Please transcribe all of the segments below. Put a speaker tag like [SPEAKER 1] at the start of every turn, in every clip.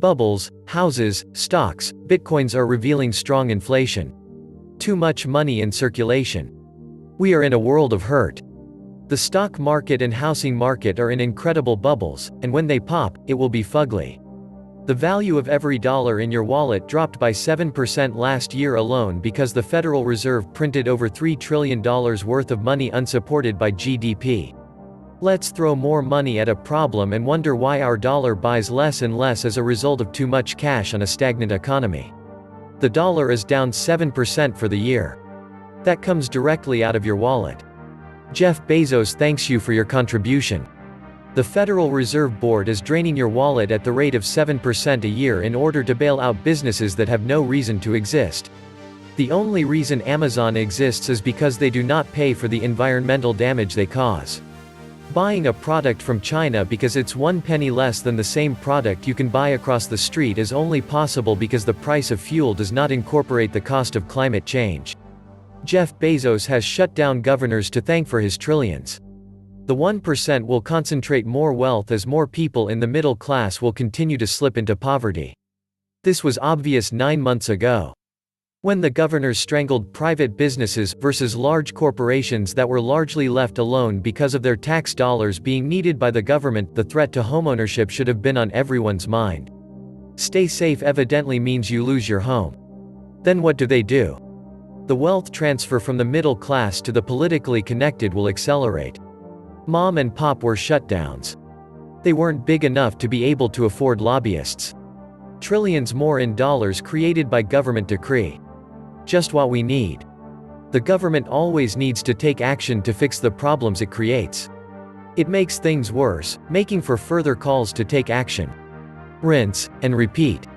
[SPEAKER 1] Bubbles, houses, stocks, bitcoins are revealing strong inflation. Too much money in circulation. We are in a world of hurt. The stock market and housing market are in incredible bubbles, and when they pop, it will be fugly. The value of every dollar in your wallet dropped by 7% last year alone because the Federal Reserve printed over $3 trillion worth of money unsupported by GDP. Let's throw more money at a problem and wonder why our dollar buys less and less as a result of too much cash on a stagnant economy. The dollar is down 7% for the year. That comes directly out of your wallet. Jeff Bezos thanks you for your contribution. The Federal Reserve Board is draining your wallet at the rate of 7% a year in order to bail out businesses that have no reason to exist. The only reason Amazon exists is because they do not pay for the environmental damage they cause. Buying a product from China because it's 1 penny less than the same product you can buy across the street is only possible because the price of fuel does not incorporate the cost of climate change. Jeff Bezos has shut down governors to thank for his trillions. The 1% will concentrate more wealth as more people in the middle class will continue to slip into poverty. This was obvious 9 months ago. When the governors strangled private businesses versus large corporations that were largely left alone because of their tax dollars being needed by the government, the threat to homeownership should have been on everyone's mind. Stay safe evidently means you lose your home. Then what do? The wealth transfer from the middle class to the politically connected will accelerate. Mom and pop were shutdowns. They weren't big enough to be able to afford lobbyists. Trillions more in dollars created by government decree. Just what we need. The government always needs to take action to fix the problems it creates. It makes things worse, making for further calls to take action. Rinse and repeat.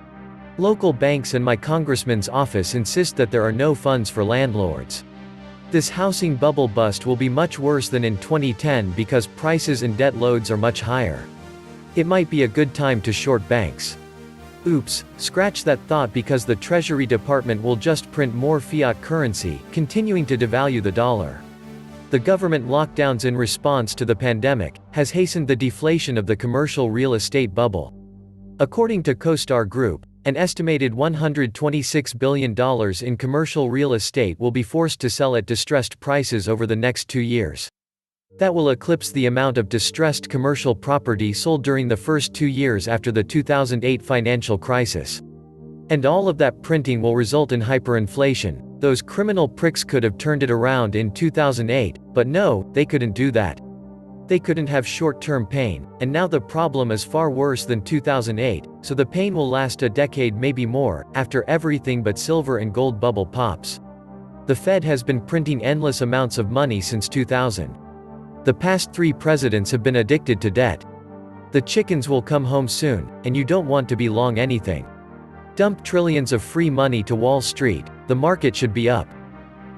[SPEAKER 1] Local banks and my congressman's office insist that there are no funds for landlords. This housing bubble bust will be much worse than in 2010 because prices and debt loads are much higher. It might be a good time to short banks. Oops, scratch that thought because the Treasury Department will just print more fiat currency, continuing to devalue the dollar. The government lockdowns in response to the pandemic has hastened the deflation of the commercial real estate bubble. According to CoStar Group, an estimated $126 billion in commercial real estate will be forced to sell at distressed prices over the next 2 years. That will eclipse the amount of distressed commercial property sold during the first 2 years after the 2008 financial crisis. And all of that printing will result in hyperinflation. Those criminal pricks could have turned it around in 2008, but no, they couldn't do that. They couldn't have short-term pain, and now the problem is far worse than 2008, so the pain will last a decade maybe more, after everything but silver and gold bubble pops. The Fed has been printing endless amounts of money since 2000. The past 3 presidents have been addicted to debt. The chickens will come home soon, and you don't want to be long anything. Dump trillions of free money to Wall Street, the market should be up.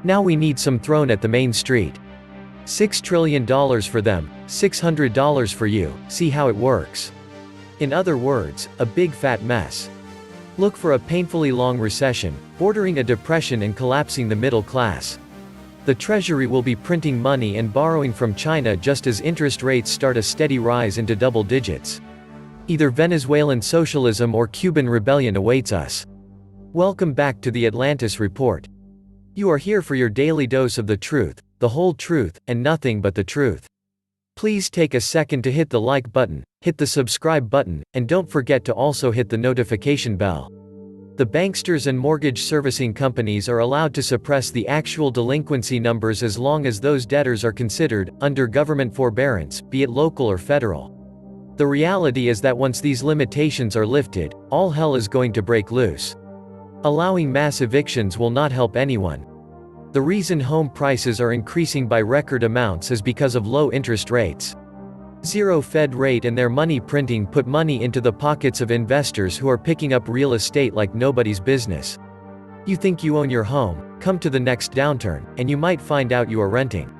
[SPEAKER 1] Now we need some thrown at the main street. $6 trillion for them, $600 for you, see how it works. In other words, a big fat mess. Look for a painfully long recession, bordering a depression and collapsing the middle class. The Treasury will be printing money and borrowing from China just as interest rates start a steady rise into double digits. Either Venezuelan socialism or Cuban rebellion awaits us. Welcome back to the Atlantis Report. You are here for your daily dose of the truth, the whole truth, and nothing but the truth. Please take a second to hit the like button, hit the subscribe button, and don't forget to also hit the notification bell. The banksters and mortgage servicing companies are allowed to suppress the actual delinquency numbers as long as those debtors are considered under government forbearance, be it local or federal. The reality is that once these limitations are lifted, all hell is going to break loose. Allowing mass evictions will not help anyone. The reason home prices are increasing by record amounts is because of low interest rates. Zero Fed rate and their money printing put money into the pockets of investors who are picking up real estate like nobody's business. You think you own your home, come to the next downturn, and you might find out you are renting.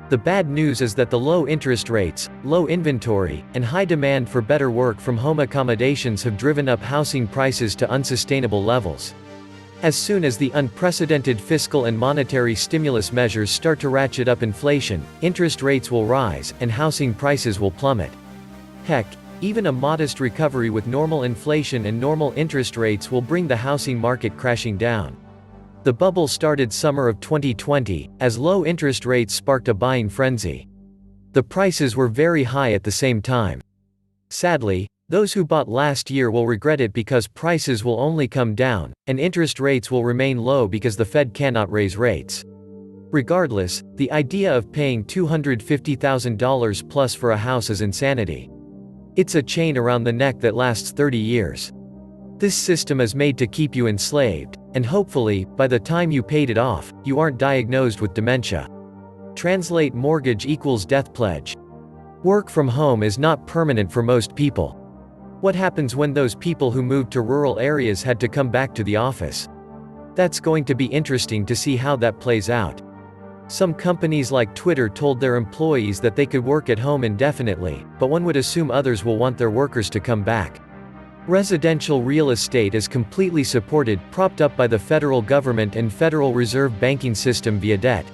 [SPEAKER 1] The bad news is that the low interest rates, low inventory, and high demand for better work from home accommodations have driven up housing prices to unsustainable levels. As soon as the unprecedented fiscal and monetary stimulus measures start to ratchet up inflation, interest rates will rise, and housing prices will plummet. Heck, Even a modest recovery with normal inflation and normal interest rates will bring the housing market crashing down. The bubble started summer of 2020, as low interest rates sparked a buying frenzy. The prices were very high at the same time. Sadly, those who bought last year will regret it because prices will only come down, and interest rates will remain low because the Fed cannot raise rates. Regardless, the idea of paying $250,000 plus for a house is insanity. It's a chain around the neck that lasts 30 years. This system is made to keep you enslaved, and hopefully, by the time you paid it off, you aren't diagnosed with dementia. Translate mortgage equals death pledge. Work from home is not permanent for most people. What happens when those people who moved to rural areas had to come back to the office? That's going to be interesting to see how that plays out. Some companies like Twitter told their employees that they could work at home indefinitely, but one would assume others will want their workers to come back. Residential real estate is completely supported, propped up by the federal government and Federal Reserve banking system via debt.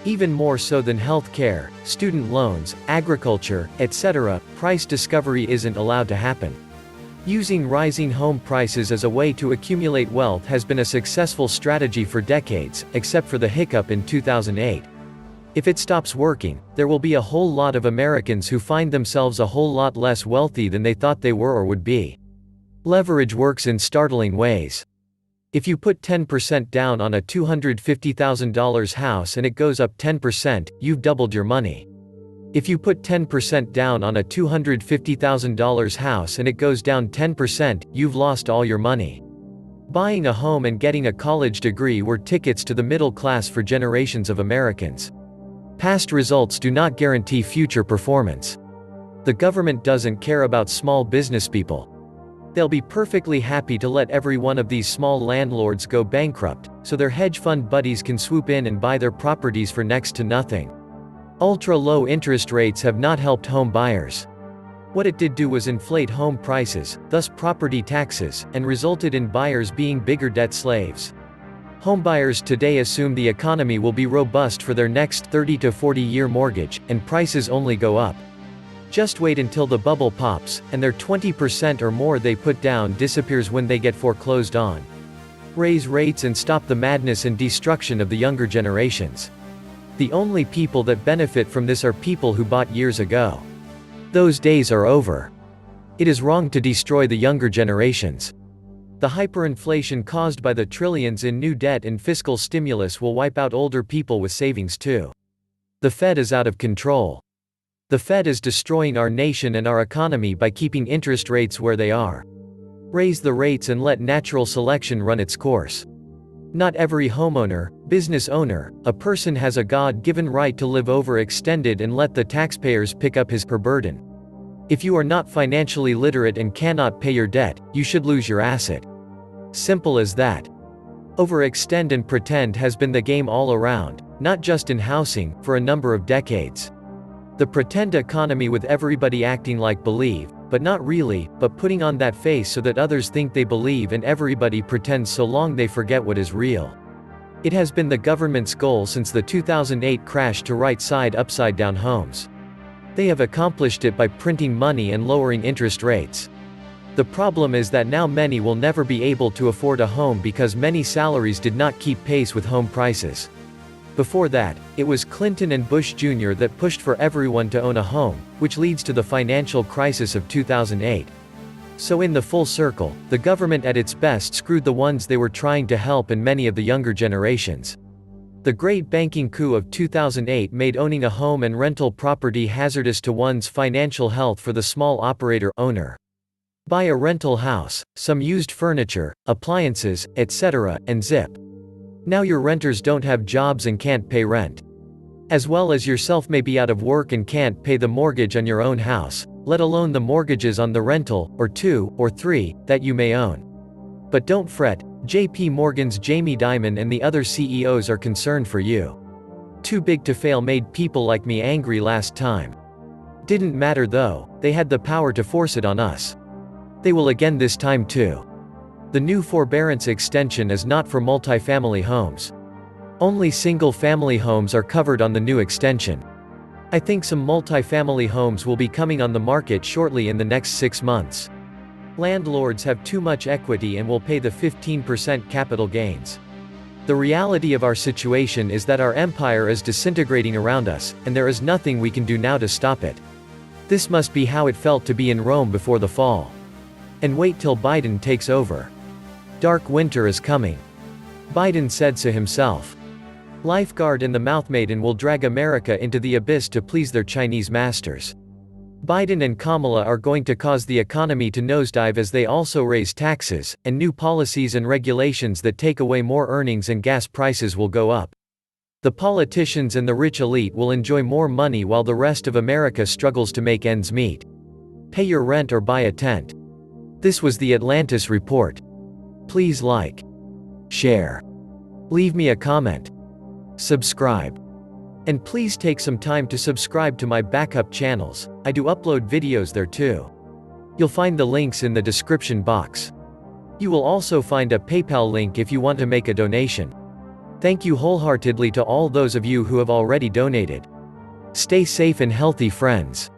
[SPEAKER 1] Even more so than health care, student loans, agriculture, etc., price discovery isn't allowed to happen. Using rising home prices as a way to accumulate wealth has been a successful strategy for decades, except for the hiccup in 2008. If it stops working, there will be a whole lot of Americans who find themselves a whole lot less wealthy than they thought they were or would be. Leverage works in startling ways. If you put 10% down on a $250,000 house and it goes up 10%, you've doubled your money. If you put 10% down on a $250,000 house and it goes down 10%, you've lost all your money. Buying a home and getting a college degree were tickets to the middle class for generations of Americans. Past results do not guarantee future performance. The government doesn't care about small business people. They'll be perfectly happy to let every one of these small landlords go bankrupt, so their hedge fund buddies can swoop in and buy their properties for next to nothing. Ultra-low interest rates have not helped home buyers. What it did do was inflate home prices, thus property taxes, and resulted in buyers being bigger debt slaves. Homebuyers today assume the economy will be robust for their next 30 to 40-year mortgage, and prices only go up. Just wait until the bubble pops, and their 20% or more they put down disappears when they get foreclosed on. Raise rates and stop the madness and destruction of the younger generations. The only people that benefit from this are people who bought years ago. Those days are over. It is wrong to destroy the younger generations. The hyperinflation caused by the trillions in new debt and fiscal stimulus will wipe out older people with savings too. The Fed is out of control. The Fed is destroying our nation and our economy by keeping interest rates where they are. Raise the rates and let natural selection run its course. Not every homeowner, business owner, a person has a God-given right to live overextended and let the taxpayers pick up her burden. If you are not financially literate and cannot pay your debt, you should lose your asset. Simple as that. Overextend and pretend has been the game all around, not just in housing, for a number of decades. The pretend economy with everybody acting like believe, but not really, but putting on that face so that others think they believe and everybody pretends so long they forget what is real. It has been the government's goal since the 2008 crash to right-side upside-down homes. They have accomplished it by printing money and lowering interest rates. The problem is that now many will never be able to afford a home because many salaries did not keep pace with home prices. Before that, it was Clinton and Bush Jr. that pushed for everyone to own a home, which leads to the financial crisis of 2008. So in the full circle, the government at its best screwed the ones they were trying to help and many of the younger generations. The great banking coup of 2008 made owning a home and rental property hazardous to one's financial health for the small operator owner. Buy a rental house, some used furniture, appliances, etc., and zip. Now your renters don't have jobs and can't pay rent. As well as yourself may be out of work and can't pay the mortgage on your own house, let alone the mortgages on the rental, or 2, or 3, that you may own. But don't fret, JP Morgan's Jamie Dimon and the other CEOs are concerned for you. Too big to fail made people like me angry last time. Didn't matter though, they had the power to force it on us. They will again this time too. The new forbearance extension is not for multifamily homes. Only single-family homes are covered on the new extension. I think some multifamily homes will be coming on the market shortly in the next 6 months. Landlords have too much equity and will pay the 15% capital gains. The reality of our situation is that our empire is disintegrating around us, and there is nothing we can do now to stop it. This must be how it felt to be in Rome before the fall. And wait till Biden takes over. Dark winter is coming. Biden said so himself. Lifeguard and the Mouthmaiden will drag America into the abyss to please their Chinese masters. Biden and Kamala are going to cause the economy to nosedive as they also raise taxes, and new policies and regulations that take away more earnings, and gas prices will go up. The politicians and the rich elite will enjoy more money while the rest of America struggles to make ends meet. Pay your rent or buy a tent. This was the Atlantis report. Please like, share, leave me a comment, subscribe. And please take some time to subscribe to my backup channels. I do upload videos there too. You'll find the links in the description box. You will also find a PayPal link if you want to make a donation. Thank you wholeheartedly to all those of you who have already donated. Stay safe and healthy, friends.